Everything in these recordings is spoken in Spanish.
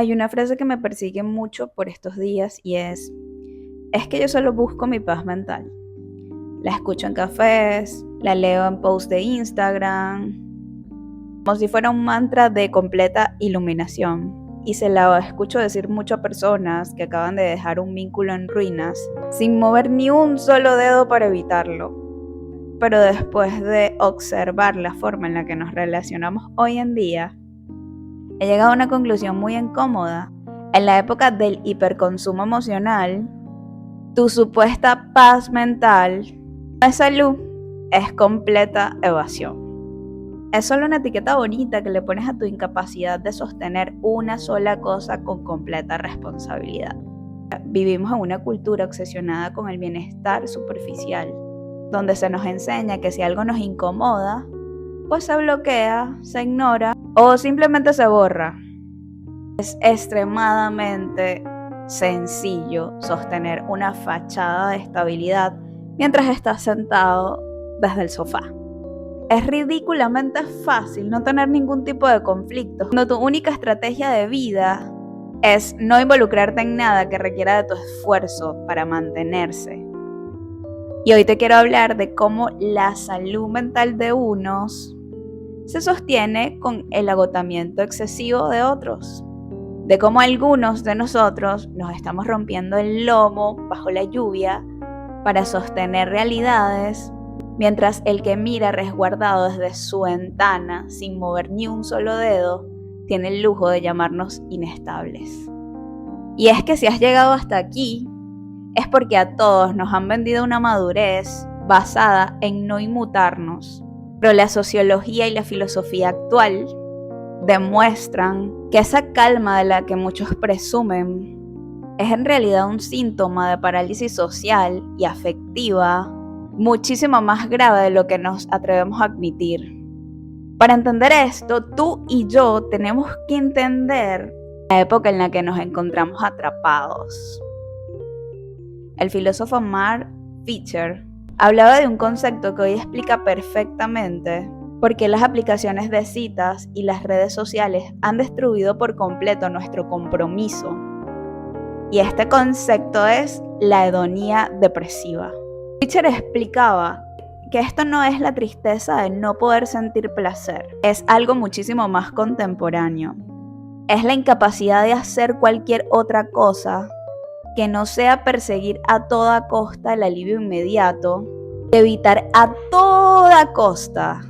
Hay una frase que me persigue mucho por estos días y es que yo solo busco mi paz mental. La escucho en cafés, la leo en posts de Instagram, como si fuera un mantra de completa iluminación. Y se la escucho decir mucho a personas que acaban de dejar un vínculo en ruinas, sin mover ni un solo dedo para evitarlo. Pero después de observar la forma en la que nos relacionamos hoy en día, he llegado a una conclusión muy incómoda. En la época del hiperconsumo emocional, tu supuesta paz mental no es salud, es completa evasión. Es solo una etiqueta bonita que le pones a tu incapacidad de sostener una sola cosa con completa responsabilidad. Vivimos en una cultura obsesionada con el bienestar superficial, donde se nos enseña que si algo nos incomoda, pues se bloquea, se ignora o simplemente se borra. Es extremadamente sencillo sostener una fachada de estabilidad mientras estás sentado desde el sofá. Es ridículamente fácil no tener ningún tipo de conflicto, cuando tu única estrategia de vida es no involucrarte en nada que requiera de tu esfuerzo para mantenerse. Y hoy te quiero hablar de cómo la salud mental de unos se sostiene con el agotamiento excesivo de otros. De cómo algunos de nosotros nos estamos rompiendo el lomo bajo la lluvia para sostener realidades, mientras el que mira resguardado desde su ventana, sin mover ni un solo dedo, tiene el lujo de llamarnos inestables. Y es que si has llegado hasta aquí, es porque a todos nos han vendido una madurez basada en no inmutarnos. Pero la sociología y la filosofía actual demuestran que esa calma de la que muchos presumen es en realidad un síntoma de parálisis social y afectiva muchísimo más grave de lo que nos atrevemos a admitir. Para entender esto, tú y yo tenemos que entender la época en la que nos encontramos atrapados. El filósofo Mark Fisher hablaba de un concepto que hoy explica perfectamente por qué las aplicaciones de citas y las redes sociales han destruido por completo nuestro compromiso. Y este concepto es la hedonía depresiva. Fisher explicaba que esto no es la tristeza de no poder sentir placer, es algo muchísimo más contemporáneo. Es la incapacidad de hacer cualquier otra cosa que no sea perseguir a toda costa el alivio inmediato, de evitar a toda costa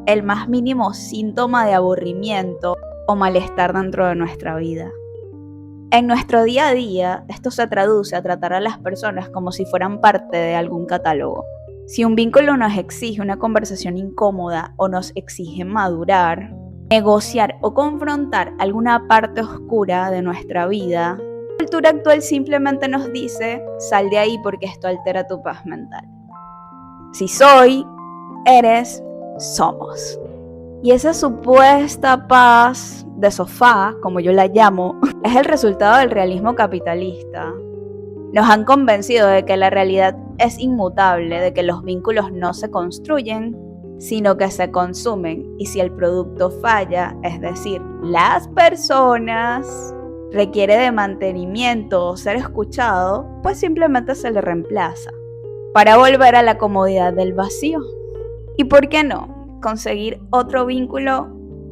el más mínimo síntoma de aburrimiento o malestar dentro de nuestra vida. En nuestro día a día, esto se traduce a tratar a las personas como si fueran parte de algún catálogo. Si un vínculo nos exige una conversación incómoda o nos exige madurar, negociar o confrontar alguna parte oscura de nuestra vida, la cultura actual simplemente nos dice, sal de ahí porque esto altera tu paz mental. Si soy, eres, somos. Y esa supuesta paz de sofá, como yo la llamo, es el resultado del realismo capitalista. Nos han convencido de que la realidad es inmutable, de que los vínculos no se construyen, sino que se consumen. Y si el producto falla, es decir, las personas, requiere de mantenimiento o ser escuchado, pues simplemente se le reemplaza, para volver a la comodidad del vacío. ¿Y por qué no? Conseguir otro vínculo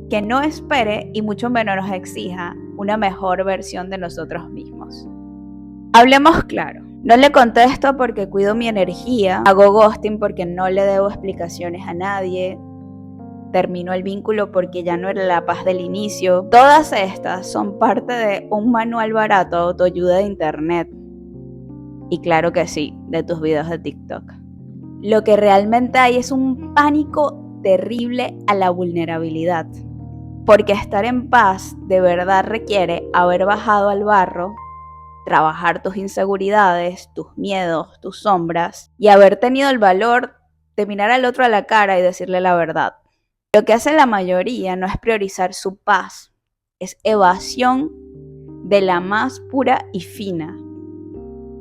que no espere y mucho menos nos exija una mejor versión de nosotros mismos. Hablemos claro, no le contesto porque cuido mi energía, hago ghosting porque no le debo explicaciones a nadie, termino el vínculo porque ya no era la paz del inicio. Todas estas son parte de un manual barato de autoayuda de internet. Y claro que sí, de tus videos de TikTok. Lo que realmente hay es un pánico terrible a la vulnerabilidad, porque estar en paz de verdad requiere haber bajado al barro, trabajar tus inseguridades, tus miedos, tus sombras y haber tenido el valor de mirar al otro a la cara y decirle la verdad. Lo que hace la mayoría no es priorizar su paz, es evasión de la más pura y fina.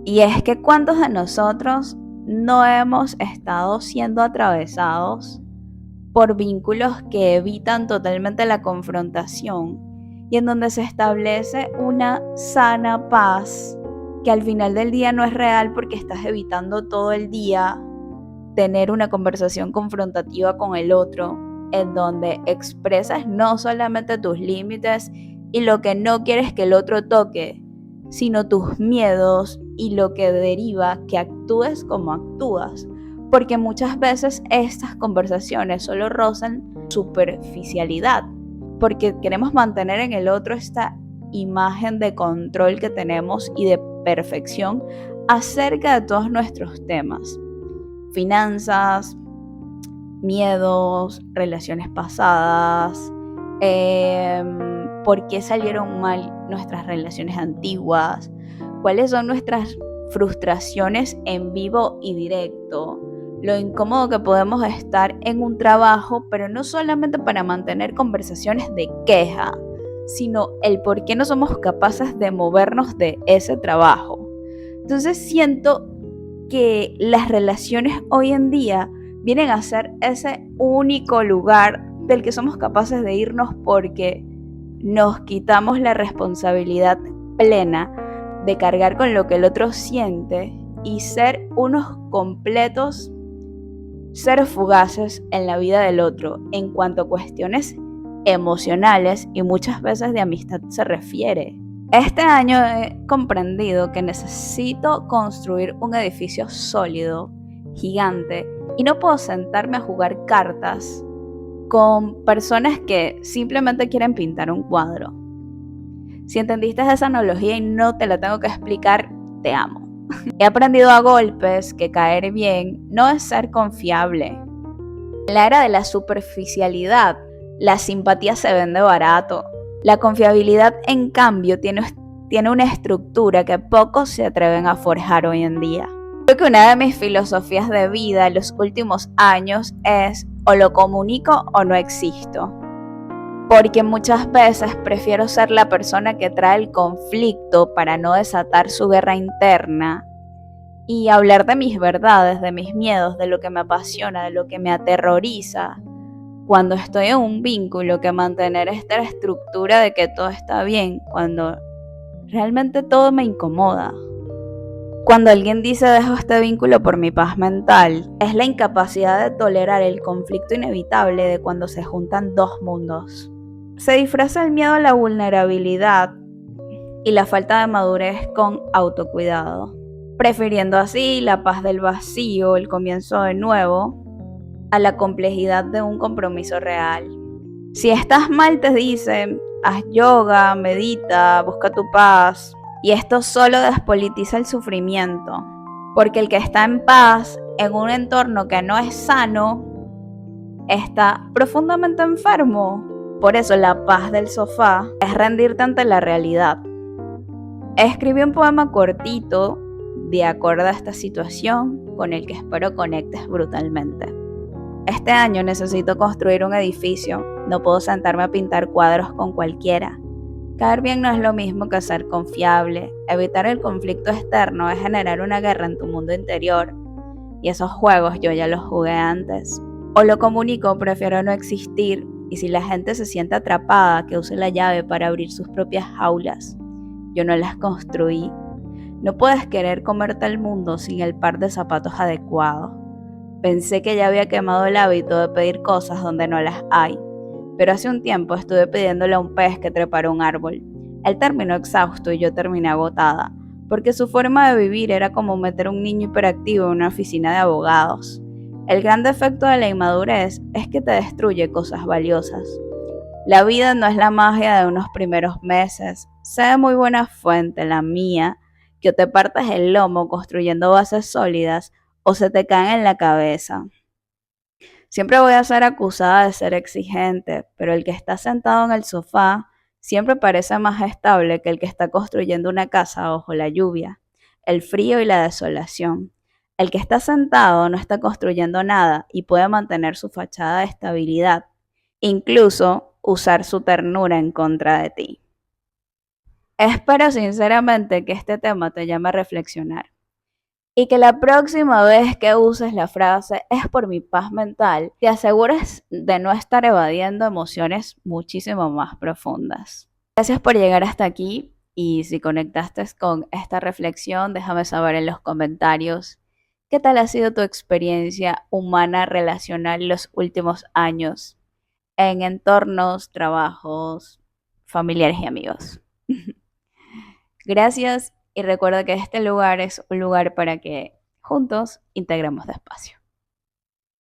Y es que ¿cuántos de nosotros no hemos estado siendo atravesados por vínculos que evitan totalmente la confrontación y en donde se establece una sana paz que al final del día no es real porque estás evitando todo el día tener una conversación confrontativa con el otro, en donde expresas no solamente tus límites y lo que no quieres que el otro toque, sino tus miedos y lo que deriva que actúes como actúas. Porque muchas veces estas conversaciones solo rozan superficialidad, porque queremos mantener en el otro esta imagen de control que tenemos y de perfección acerca de todos nuestros temas. Finanzas, miedos, relaciones pasadas, por qué salieron mal nuestras relaciones antiguas, cuáles son nuestras frustraciones en vivo y directo, lo incómodo que podemos estar en un trabajo, pero no solamente para mantener conversaciones de queja, sino el por qué no somos capaces de movernos de ese trabajo. Entonces siento que las relaciones hoy en día vienen a ser ese único lugar del que somos capaces de irnos porque nos quitamos la responsabilidad plena de cargar con lo que el otro siente y ser unos completos seres fugaces en la vida del otro en cuanto a cuestiones emocionales y muchas veces de amistad se refiere. Este año he comprendido que necesito construir un edificio sólido, gigante, y no puedo sentarme a jugar cartas con personas que simplemente quieren pintar un cuadro. Si entendiste esa analogía y no te la tengo que explicar, te amo. He aprendido a golpes que caer bien no es ser confiable. En la era de la superficialidad, la simpatía se vende barato. La confiabilidad, en cambio, tiene una estructura que pocos se atreven a forjar hoy en día. Creo que una de mis filosofías de vida en los últimos años es o lo comunico o no existo. Porque muchas veces prefiero ser la persona que trae el conflicto para no desatar su guerra interna y hablar de mis verdades, de mis miedos, de lo que me apasiona, de lo que me aterroriza cuando estoy en un vínculo, que mantener esta estructura de que todo está bien cuando realmente todo me incomoda. Cuando alguien dice dejo este vínculo por mi paz mental, es la incapacidad de tolerar el conflicto inevitable de cuando se juntan dos mundos. Se disfraza el miedo a la vulnerabilidad y la falta de madurez con autocuidado, prefiriendo así la paz del vacío, el comienzo de nuevo, a la complejidad de un compromiso real. Si estás mal, te dicen, haz yoga, medita, busca tu paz. Y esto solo despolitiza el sufrimiento, porque el que está en paz en un entorno que no es sano, está profundamente enfermo. Por eso la paz del sofá es rendirte ante la realidad. Escribí un poema cortito de acuerdo a esta situación con el que espero conectes brutalmente. Este año necesito construir un edificio, no puedo sentarme a pintar cuadros con cualquiera. Caer bien no es lo mismo que ser confiable. Evitar el conflicto externo es generar una guerra en tu mundo interior. Y esos juegos yo ya los jugué antes. O lo comunico, prefiero no existir. Y si la gente se siente atrapada, que use la llave para abrir sus propias jaulas. Yo no las construí. No puedes querer comerte el mundo sin el par de zapatos adecuados. Pensé que ya había quemado el hábito de pedir cosas donde no las hay. Pero hace un tiempo estuve pidiéndole a un pez que trepara un árbol. Él terminó exhausto y yo terminé agotada, porque su forma de vivir era como meter a un niño hiperactivo en una oficina de abogados. El gran defecto de la inmadurez es que te destruye cosas valiosas. La vida no es la magia de unos primeros meses. Sé de muy buena fuente, la mía, que o te partas el lomo construyendo bases sólidas o se te caen en la cabeza. Siempre voy a ser acusada de ser exigente, pero el que está sentado en el sofá siempre parece más estable que el que está construyendo una casa bajo la lluvia, el frío y la desolación. El que está sentado no está construyendo nada y puede mantener su fachada de estabilidad, incluso usar su ternura en contra de ti. Espero sinceramente que este tema te llame a reflexionar. Y que la próxima vez que uses la frase es por mi paz mental, te asegures de no estar evadiendo emociones muchísimo más profundas. Gracias por llegar hasta aquí y si conectaste con esta reflexión, déjame saber en los comentarios qué tal ha sido tu experiencia humana relacional los últimos años en entornos, trabajos, familiares y amigos. Gracias y recuerda que este lugar es un lugar para que juntos integremos despacio.